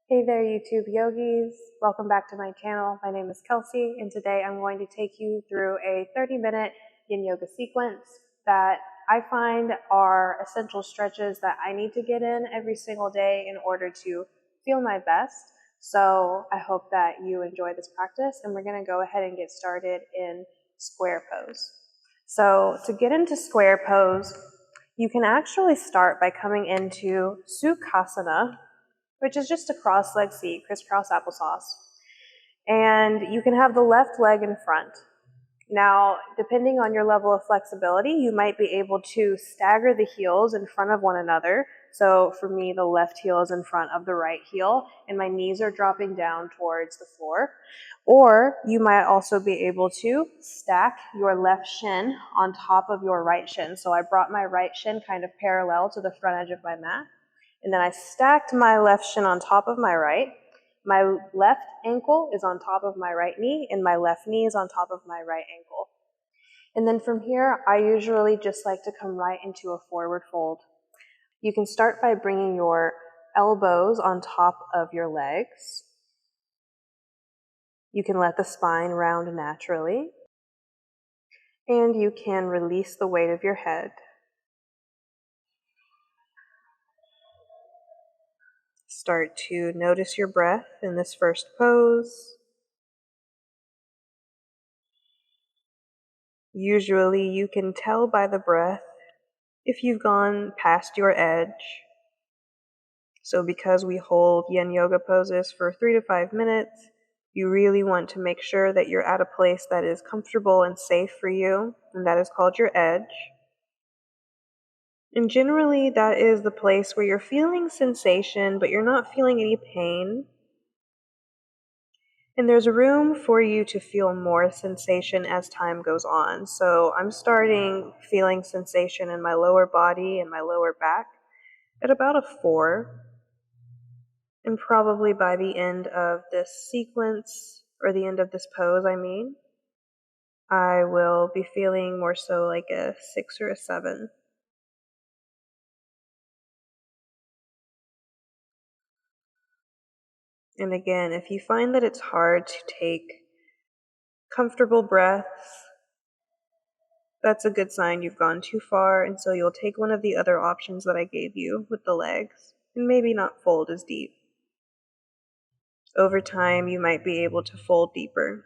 Hey there, YouTube yogis. Welcome back to my channel. My name is Kelsey, and today I'm going to take you through a 30-minute yin yoga sequence that I find are essential stretches that I need to get in every single day in order to feel my best. So I hope that you enjoy this practice, and we're going to go ahead and get started in square pose. So to get into square pose, you can actually start by coming into Sukhasana, which is just a cross-leg seat, crisscross applesauce. And you can have the left leg in front. Now, depending on your level of flexibility, you might be able to stagger the heels in front of one another. So for me, the left heel is in front of the right heel, and my knees are dropping down towards the floor. Or you might also be able to stack your left shin on top of your right shin. So I brought my right shin kind of parallel to the front edge of my mat. And then I stacked my left shin on top of my right. My left ankle is on top of my right knee, and my left knee is on top of my right ankle. And then from here, I usually just like to come right into a forward fold. You can start by bringing your elbows on top of your legs. You can let the spine round naturally. And you can release the weight of your head. Start to notice your breath in this first pose. Usually you can tell by the breath if you've gone past your edge. So because we hold yin yoga poses for 3 to 5 minutes, you really want to make sure that you're at a place that is comfortable and safe for you, and that is called your edge. And generally that is the place where you're feeling sensation, but you're not feeling any pain. And there's room for you to feel more sensation as time goes on. So I'm starting feeling sensation in my lower body and my lower back at about a 4. And probably by the end of this sequence, or the end of this pose, I will be feeling more so like a 6 or a 7. And again, if you find that it's hard to take comfortable breaths, that's a good sign you've gone too far, and so you'll take one of the other options that I gave you with the legs, and maybe not fold as deep. Over time, you might be able to fold deeper.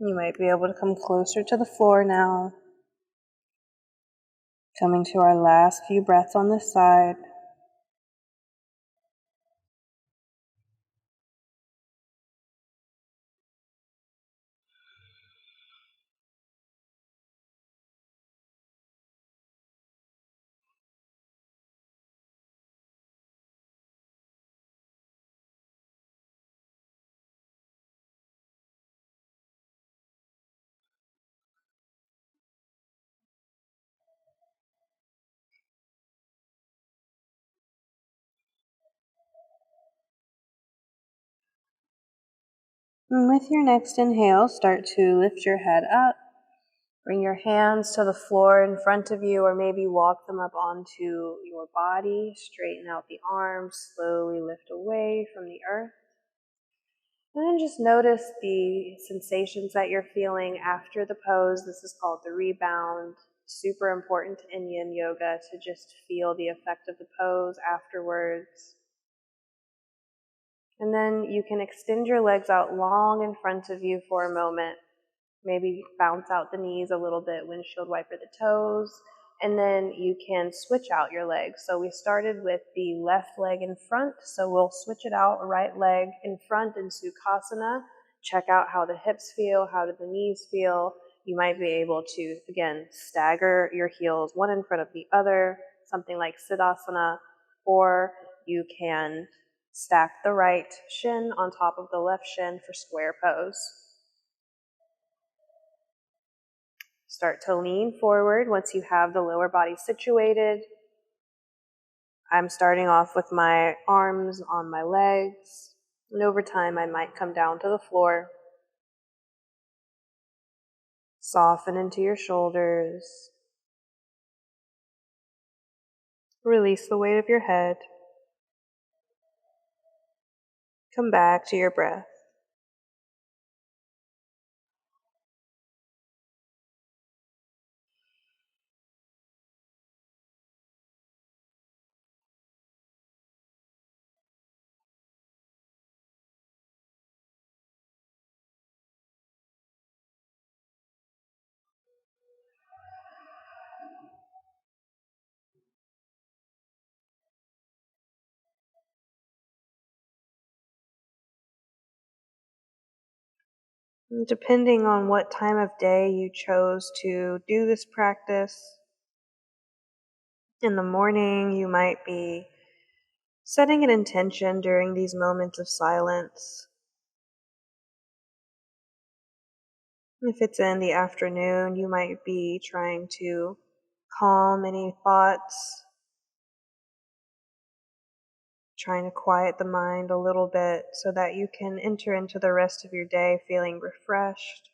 You might be able to come closer to the floor now. Coming to our last few breaths on this side. And with your next inhale, start to lift your head up. Bring your hands to the floor in front of you, or maybe walk them up onto your body. Straighten out the arms, slowly lift away from the earth. And then just notice the sensations that you're feeling after the pose. This is called the rebound. Super important in yin yoga to just feel the effect of the pose afterwards. And then you can extend your legs out long in front of you for a moment. Maybe bounce out the knees a little bit, windshield wiper the toes, and then you can switch out your legs. So we started with the left leg in front, so we'll switch it out, right leg in front in Sukhasana. Check out how the hips feel, how do the knees feel. You might be able to, again, stagger your heels one in front of the other, something like Siddhasana, or you can stack the right shin on top of the left shin for square pose. Start to lean forward once you have the lower body situated. I'm starting off with my arms on my legs, and over time I might come down to the floor. Soften into your shoulders. Release the weight of your head. Come back to your breath. Depending on what time of day you chose to do this practice, in the morning you might be setting an intention during these moments of silence. If it's in the afternoon, you might be trying to calm any thoughts, trying to quiet the mind a little bit so that you can enter into the rest of your day feeling refreshed.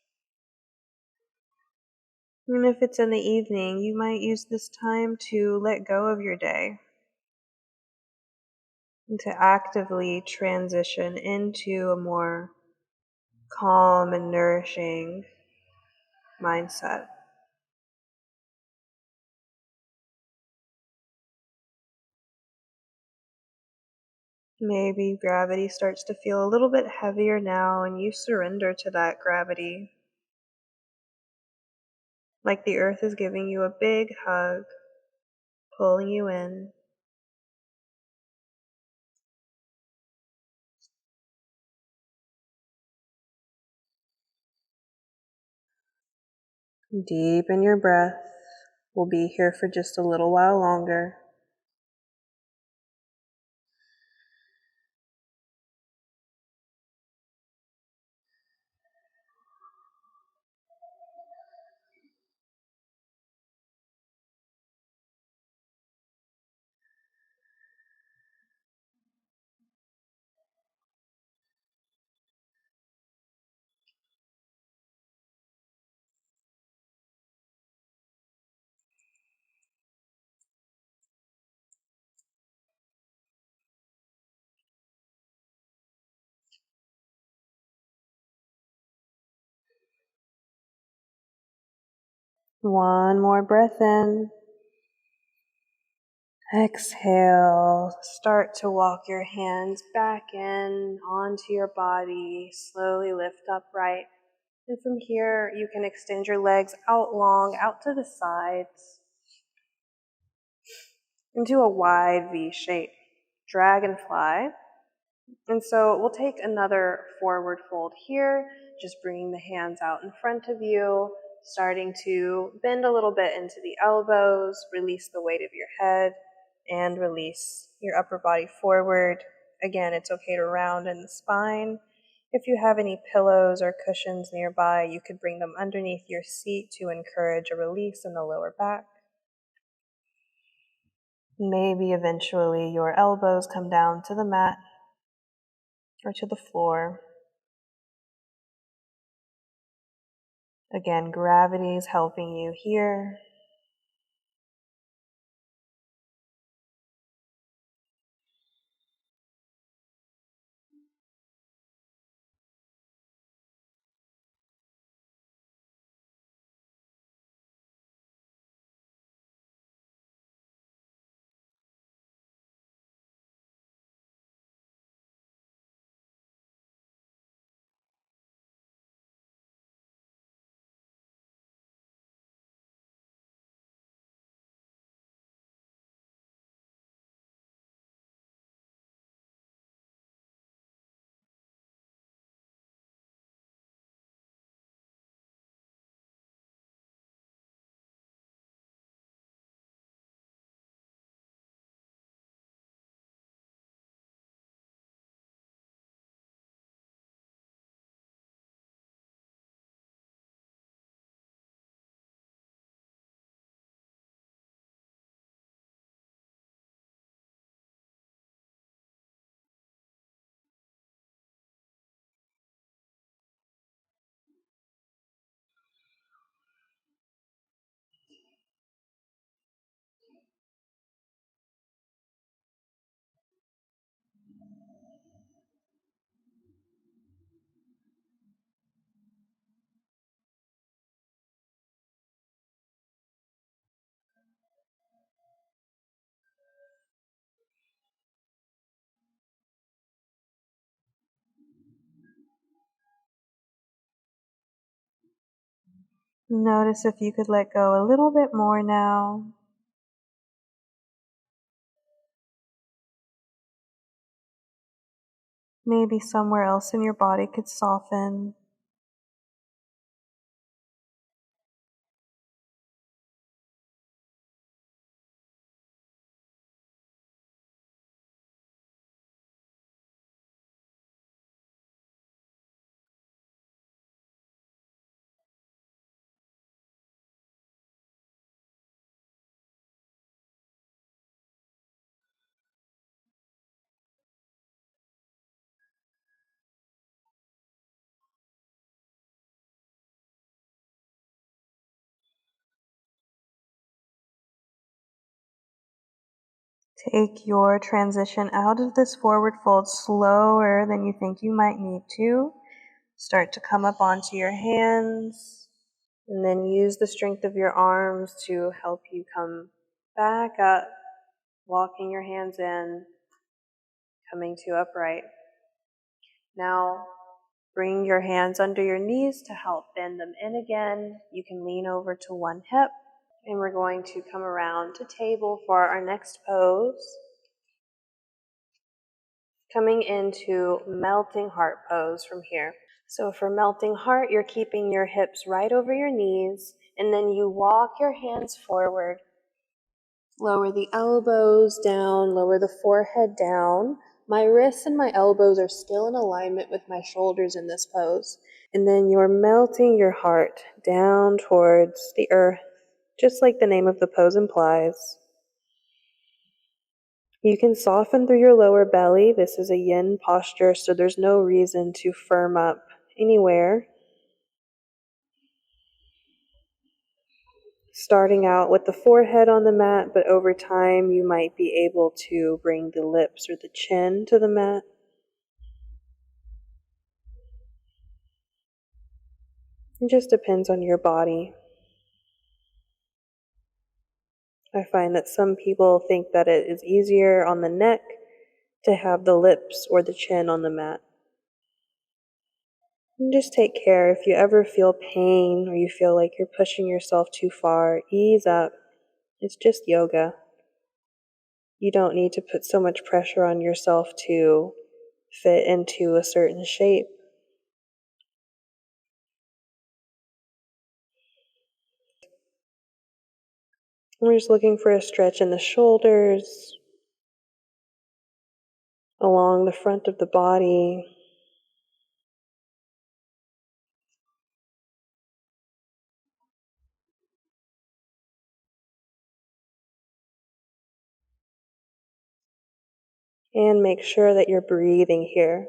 And if it's in the evening, you might use this time to let go of your day and to actively transition into a more calm and nourishing mindset. Maybe gravity starts to feel a little bit heavier now, and you surrender to that gravity. Like the earth is giving you a big hug, pulling you in. Deepen your breath. We'll be here for just a little while longer. One more breath in. Exhale. Start to walk your hands back in onto your body. Slowly lift upright. And from here, you can extend your legs out long, out to the sides, into a wide V shape. Dragonfly. And so we'll take another forward fold here, just bringing the hands out in front of you, starting to bend a little bit into the elbows, release the weight of your head, and release your upper body forward. Again, it's okay to round in the spine. If you have any pillows or cushions nearby, you could bring them underneath your seat to encourage a release in the lower back. Maybe eventually your elbows come down to the mat or to the floor. Again, gravity is helping you here. Notice if you could let go a little bit more now. Maybe somewhere else in your body could soften. Take your transition out of this forward fold slower than you think you might need to. Start to come up onto your hands, and then use the strength of your arms to help you come back up, walking your hands in, coming to upright. Now, bring your hands under your knees to help bend them in again. You can lean over to one hip, and we're going to come around to table for our next pose. Coming into melting heart pose from here. So for melting heart, you're keeping your hips right over your knees, and then you walk your hands forward. Lower the elbows down, lower the forehead down. My wrists and my elbows are still in alignment with my shoulders in this pose. And then you're melting your heart down towards the earth, just like the name of the pose implies. You can soften through your lower belly. This is a yin posture, so there's no reason to firm up anywhere. Starting out with the forehead on the mat, but over time you might be able to bring the lips or the chin to the mat. It just depends on your body. I find that some people think that it is easier on the neck to have the lips or the chin on the mat. And just take care. If you ever feel pain or you feel like you're pushing yourself too far, ease up. It's just yoga. You don't need to put so much pressure on yourself to fit into a certain shape. We're just looking for a stretch in the shoulders, along the front of the body. And make sure that you're breathing here.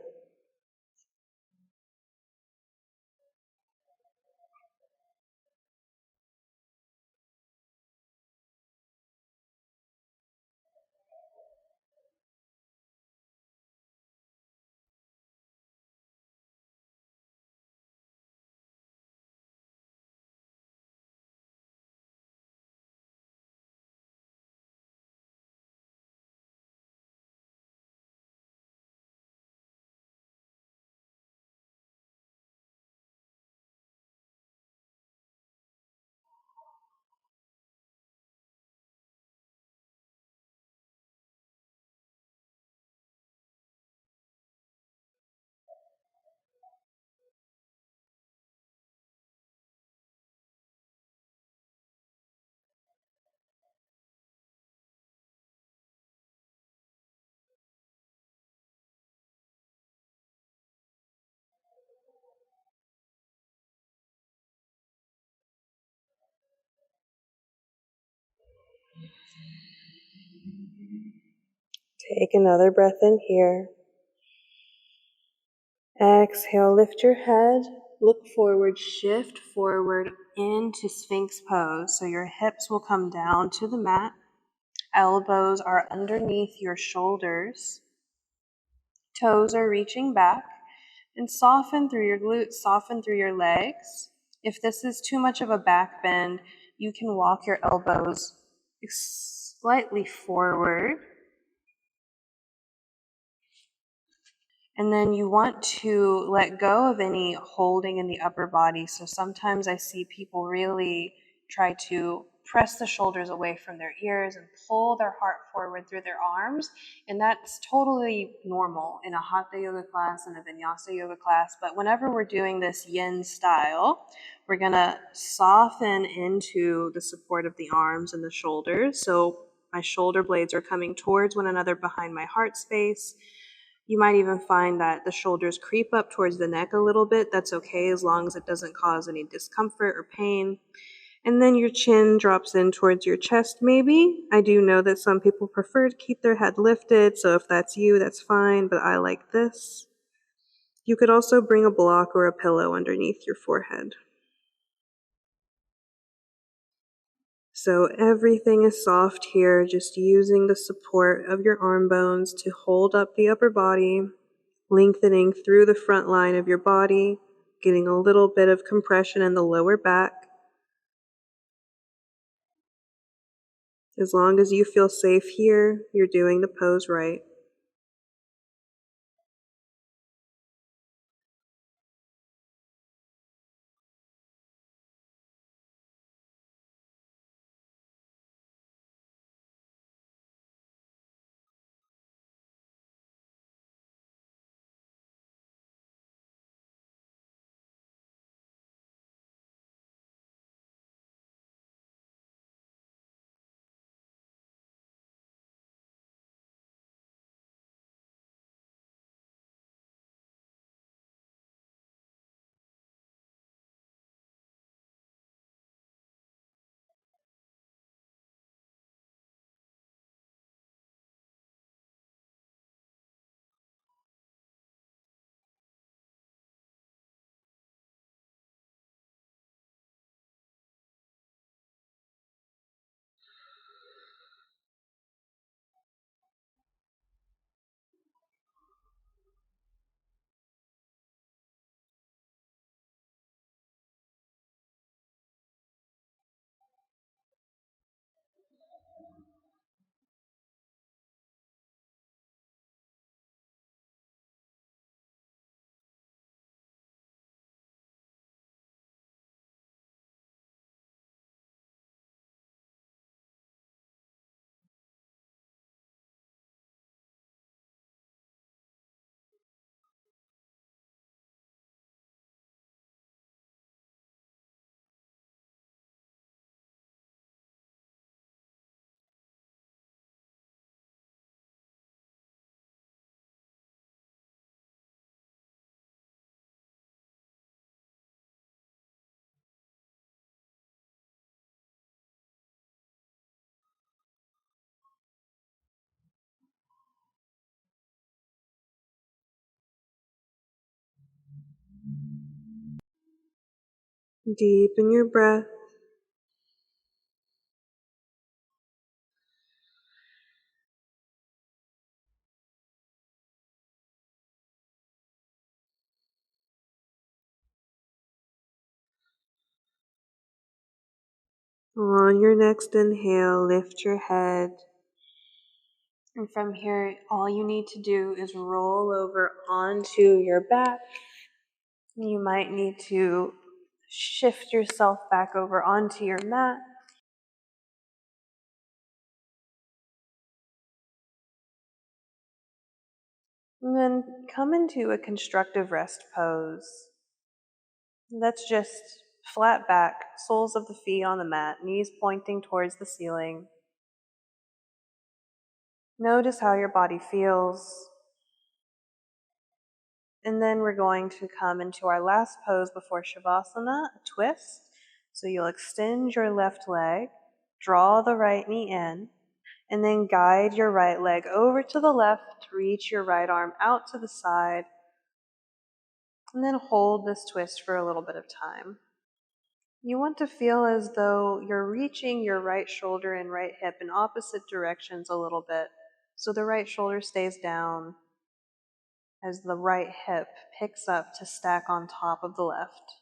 Take another breath in here. Exhale, lift your head, look forward, shift forward into Sphinx pose. So your hips will come down to the mat. Elbows are underneath your shoulders. Toes are reaching back. And soften through your glutes, soften through your legs. If this is too much of a back bend, you can walk your elbows slightly forward. And then you want to let go of any holding in the upper body. So sometimes I see people really try to press the shoulders away from their ears and pull their heart forward through their arms. And that's totally normal in a Hatha yoga class and a Vinyasa yoga class. But whenever we're doing this yin style, we're going to soften into the support of the arms and the shoulders. So my shoulder blades are coming towards one another behind my heart space. You might even find that the shoulders creep up towards the neck a little bit. That's okay as long as it doesn't cause any discomfort or pain. And then your chin drops in towards your chest, maybe. I do know that some people prefer to keep their head lifted, so if that's you, that's fine, but I like this. You could also bring a block or a pillow underneath your forehead. So everything is soft here, just using the support of your arm bones to hold up the upper body, lengthening through the front line of your body, getting a little bit of compression in the lower back. As long as you feel safe here, you're doing the pose right. Deepen your breath. On your next inhale, lift your head. And from here, all you need to do is roll over onto your back. You might need to shift yourself back over onto your mat. And then come into a constructive rest pose. That's just flat back, soles of the feet on the mat, knees pointing towards the ceiling. Notice how your body feels. And then we're going to come into our last pose before Shavasana, a twist. So you'll extend your left leg, draw the right knee in, and then guide your right leg over to the left, reach your right arm out to the side, and then hold this twist for a little bit of time. You want to feel as though you're reaching your right shoulder and right hip in opposite directions a little bit. So the right shoulder stays down as the right hip picks up to stack on top of the left.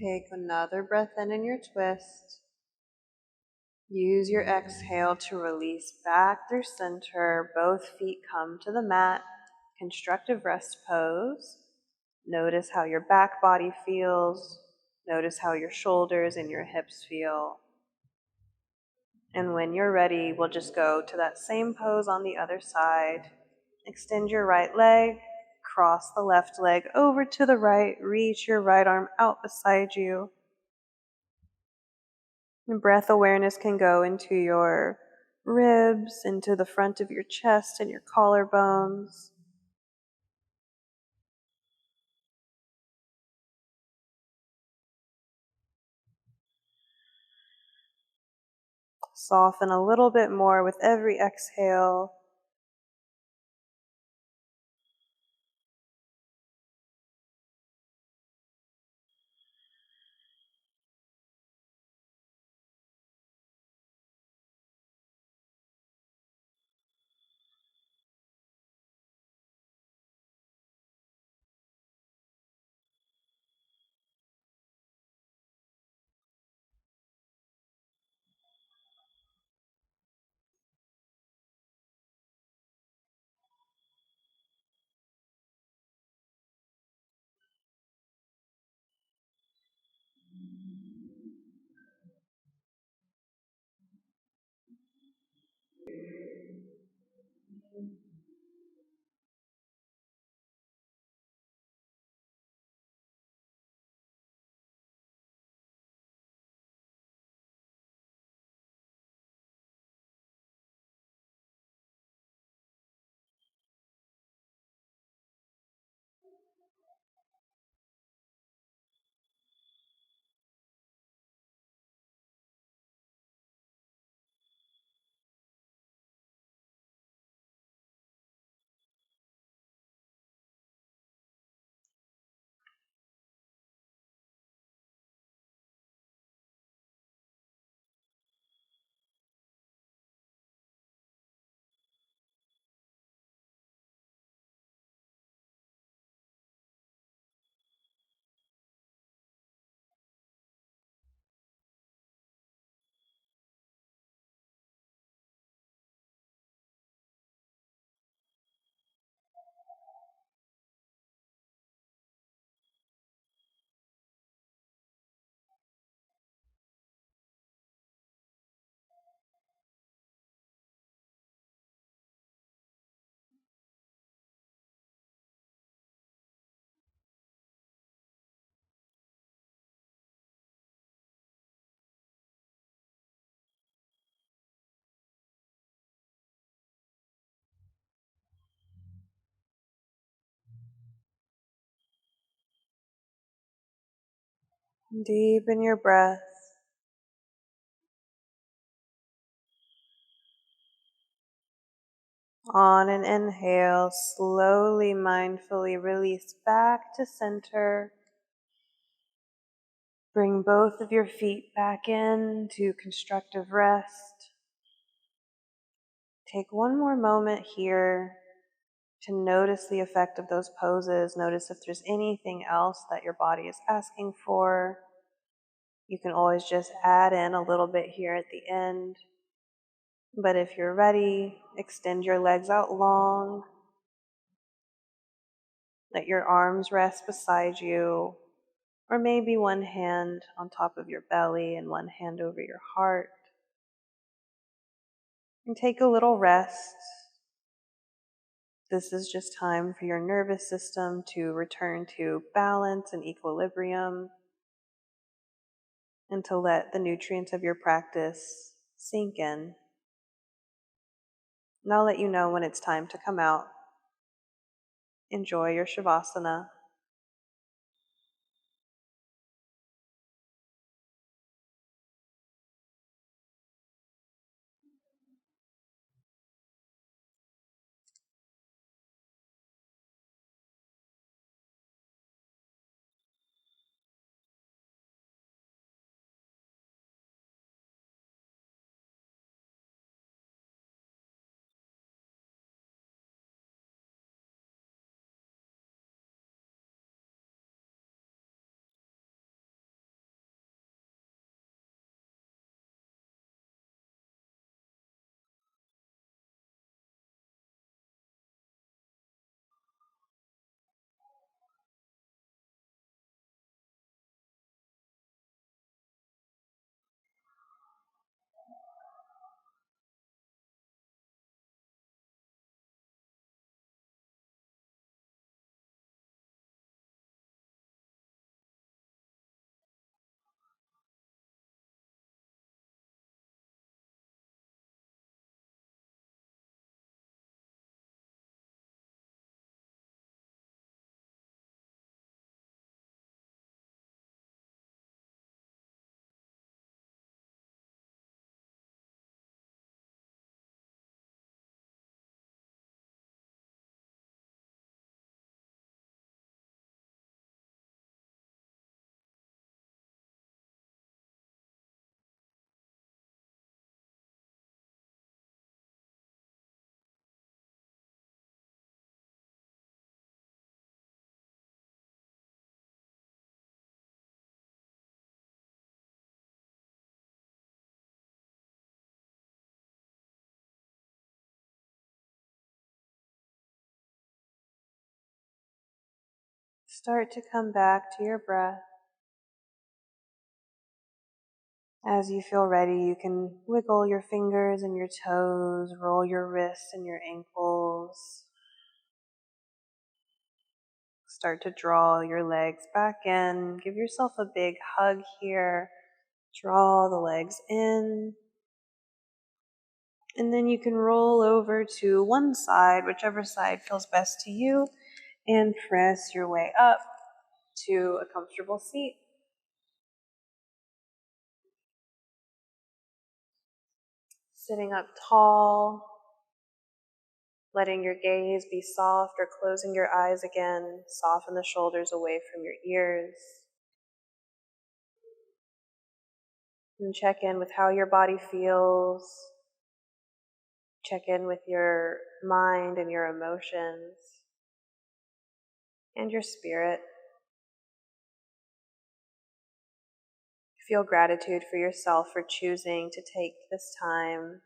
Take another breath in your twist. Use your exhale to release back through center. Both feet come to the mat. Constructive rest pose. Notice how your back body feels. Notice how your shoulders and your hips feel. And when you're ready, we'll just go to that same pose on the other side. Extend your right leg. Cross the left leg over to the right. Reach your right arm out beside you. And breath awareness can go into your ribs, into the front of your chest and your collarbones. Soften a little bit more with every exhale. Deepen your breath. On an inhale, slowly, mindfully release back to center. Bring both of your feet back into constructive rest. Take one more moment here to notice the effect of those poses. Notice if there's anything else that your body is asking for. You can always just add in a little bit here at the end. But if you're ready, extend your legs out long. Let your arms rest beside you, or maybe one hand on top of your belly and one hand over your heart. And take a little rest. This is just time for your nervous system to return to balance and equilibrium, and to let the nutrients of your practice sink in. And I'll let you know when it's time to come out. Enjoy your Shavasana. Start to come back to your breath. As you feel ready, you can wiggle your fingers and your toes, roll your wrists and your ankles. Start to draw your legs back in. Give yourself a big hug here. Draw the legs in. And then you can roll over to one side, whichever side feels best to you, and press your way up to a comfortable seat. Sitting up tall, letting your gaze be soft or closing your eyes again. Soften the shoulders away from your ears. And check in with how your body feels. Check in with your mind and your emotions and your spirit. Feel gratitude for yourself for choosing to take this time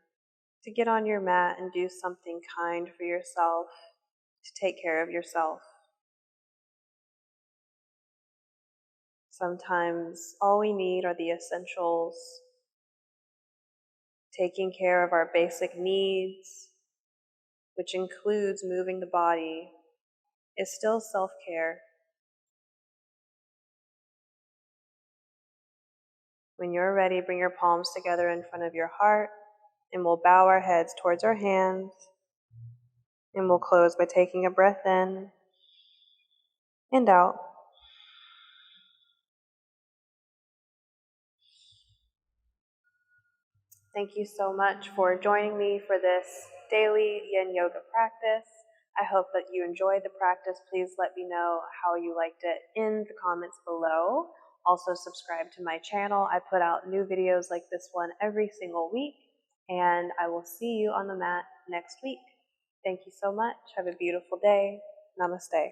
to get on your mat and do something kind for yourself, to take care of yourself. Sometimes all we need are the essentials. Taking care of our basic needs, which includes moving the body, is still self-care. When you're ready, bring your palms together in front of your heart, and we'll bow our heads towards our hands, and we'll close by taking a breath in and out. Thank you so much for joining me for this daily yin yoga practice. I hope that you enjoyed the practice. Please let me know how you liked it in the comments below. Also subscribe to my channel. I put out new videos like this one every single week, and I will see you on the mat next week. Thank you so much. Have a beautiful day. Namaste.